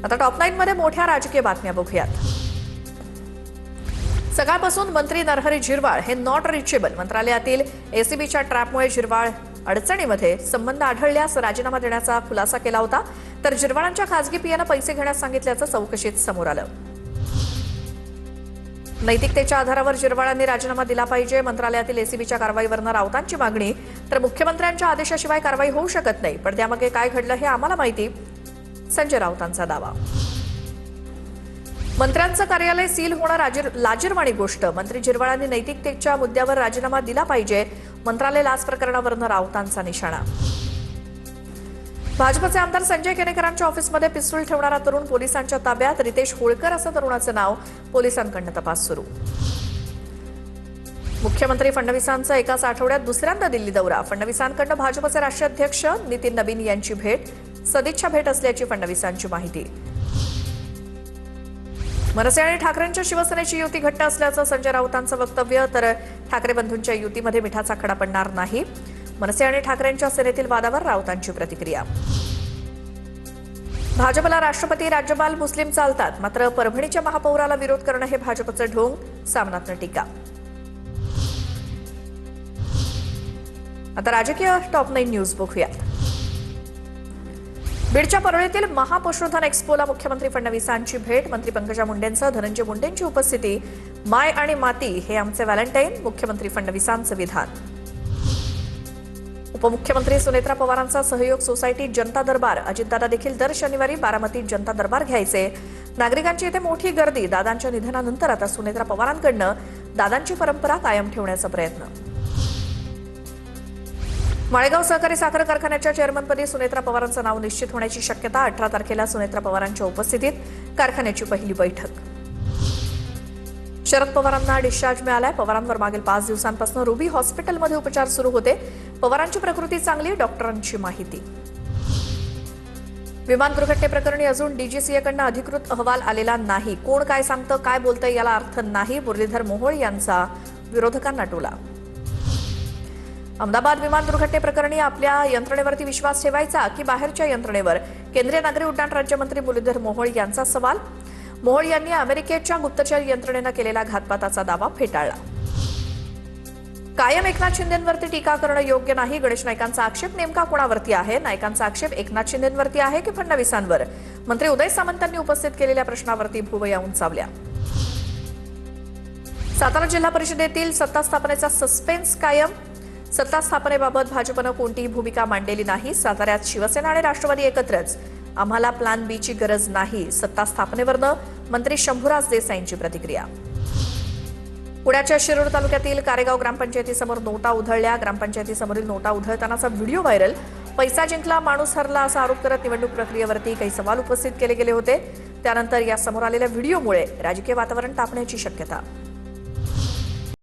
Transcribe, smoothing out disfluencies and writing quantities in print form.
आता टॉप 9 मध्ये मोठ्या राजकीय बातम्या बघूयात। सकाळपासून मंत्री नरहरी झिरवाळ हे नॉट रिचेबल। मंत्रालयातील एसीबीच्या ट्रॅपमुळे झिरवाळ अडचणीमध्ये संबंध आढळल्यास राजीनामा देण्याचा खुलासा केला होता। तर झिरवाळांच्या खासगी पियानं पैसे घेण्यास सांगितल्याचं चौकशीत समोर आलं। नैतिकतेच्या आधारावर झिरवाळांनी राजीनामा दिला पाहिजे। मंत्रालयातील एसीबीच्या कारवाईवरनं राऊतांची मागणी। तर मुख्यमंत्र्यांच्या आदेशाशिवाय कारवाई होऊ शकत नाही, पण त्यामागे काय घडलं हे आम्हाला माहिती, संजय राऊतांचा दावा। मंत्र्यांचं कार्यालय सील होणं लाजिरवाणी गोष्ट। मंत्री झिरवाळांनी नैतिकतेच्या मुद्द्यावर राजीनामा दिला पाहिजे। मंत्रालय लाच प्रकरणावरनं राऊतांचा निशाणा। भाजपचे आमदार संजय केनेकरांच्या ऑफिसमध्ये पिस्तूल ठेवणारा तरुण पोलिसांच्या ताब्यात। रितेश होळकर असं तरुणाचं नाव। पोलिसांकडून तपास सुरू। मुख्यमंत्री फडणवीसांचा एकाच आठवड्यात दुसऱ्यांदा दिल्ली दौरा। फडणवीसांकडून भाजपचे राष्ट्रीय अध्यक्ष नितीन नवीन यांची भेट। सदिच्छा भेट असल्याची फडणवीसांची माहिती। मनसे आणि ठाकरेंच्या शिवसेनेची युती घट्ट असल्याचं संजय राऊतांचं वक्तव्य। तर ठाकरे बंधूंच्या युतीमध्ये मिठाचा खडा पडणार नाही। मनसे आणि ठाकरेंच्या सेनेतील वादावर राऊतांची प्रतिक्रिया। भाजपला राष्ट्रपती राज्यपाल मुस्लिम चालतात, मात्र परभणीच्या महापौराला विरोध करणं हे भाजपचं ढोंग। सामनातनं टीका। आता राजकीय टॉप 9 न्यूज बघूयात। बीडच्या परळीतील महापशुधन एक्स्पोला मुख्यमंत्री फडणवीसांची भेट। मंत्री पंकजा मुंडेंसह धनंजय मुंडेंची उपस्थिती। माय आणि माती हे आमचे व्हॅलेंटाईन, मुख्यमंत्री फडणवीसांचं विधान। उपमुख्यमंत्री सुनेत्रा पवारांचा सहयोग सोसायटी जनता दरबार। अजितदादा देखील दर शनिवारी बारामतीत जनता दरबार घ्यायचे। नागरिकांची इथे मोठी गर्दी। दादांच्या निधनानंतर आता सुनेत्रा पवारांकडनं दादांची परंपरा कायम ठेवण्याचा प्रयत्न। माळेगाव सहकारी साखर कारखान्याच्या चेअरमनपदी सुनेत्रा पवारांचं नाव निश्चित होण्याची शक्यता। 18 तारखेला सुनेत्रा पवारांच्या उपस्थितीत कारखान्याची पहिली बैठक। शरद पवारांना डिस्चार्ज मिळालाय। पवारांवर मागील 5 दिवसांपासून रुबी हॉस्पिटलमध्ये उपचार सुरू होते। पवारांची प्रकृती चांगली, डॉक्टरांची माहिती। विमान दुर्घटनेप्रकरणी अजून डीजीसीएकडून अधिकृत अहवाल आलेला नाही। कोण काय सांगतं, काय बोलतंय याला अर्थ नाही। मुरलीधर मोहोळ यांचा विरोधकांना टोला। अहमदाबाद विमान दुर्घटनेप्रकरणी आपल्या यंत्रणेवरती विश्वास ठेवायचा की बाहेरच्या यंत्रणेवर? केंद्रीय नागरी उड्डाण राज्यमंत्री मुरलीधर मोहोळ यांचा सवाल। मोहोळ यांनी अमेरिकेच्या गुप्तचर यंत्रणेनं केलेला घातपाताचा दावा फेटाळला। कायम एकनाथ शिंदेंवरती टीका करणं योग्य नाही। गणेश नाईकांचा आक्षेप नेमका कोणावरती आहे? नाईकांचा आक्षेप एकनाथ शिंदेंवरती आहे की फडणवीसांवर? मंत्री उदय सामंतांनी उपस्थित केलेल्या प्रश्नावरती भुवया उंचावल्या। सातारा जिल्हा परिषदेतील सत्ता स्थापनेचा सस्पेन्स कायम। सत्ता स्थापनेबाबत भाजपनं कोणतीही भूमिका मांडलेली नाही। साताऱ्यात शिवसेना आणि राष्ट्रवादी एकत्रच। आम्हाला प्लॅन बी ची गरज नाही। सत्ता स्थापनेवरनं मंत्री शंभूराज देसाईंची प्रतिक्रिया। पुण्याच्या शिरूर तालुक्यातील कारेगाव ग्रामपंचायतीसमोर नोटा उधळल्या। ग्रामपंचायतीसमोरील नोटा उधळतानाचा व्हिडिओ व्हायरल। पैसा जिंकला, माणूस हरला असा आरोप करत निवडणूक प्रक्रियेवरती काही सवाल उपस्थित केले गेले होते। त्यानंतर या समोर आलेल्या व्हिडिओमुळे राजकीय वातावरण तापण्याची शक्यता।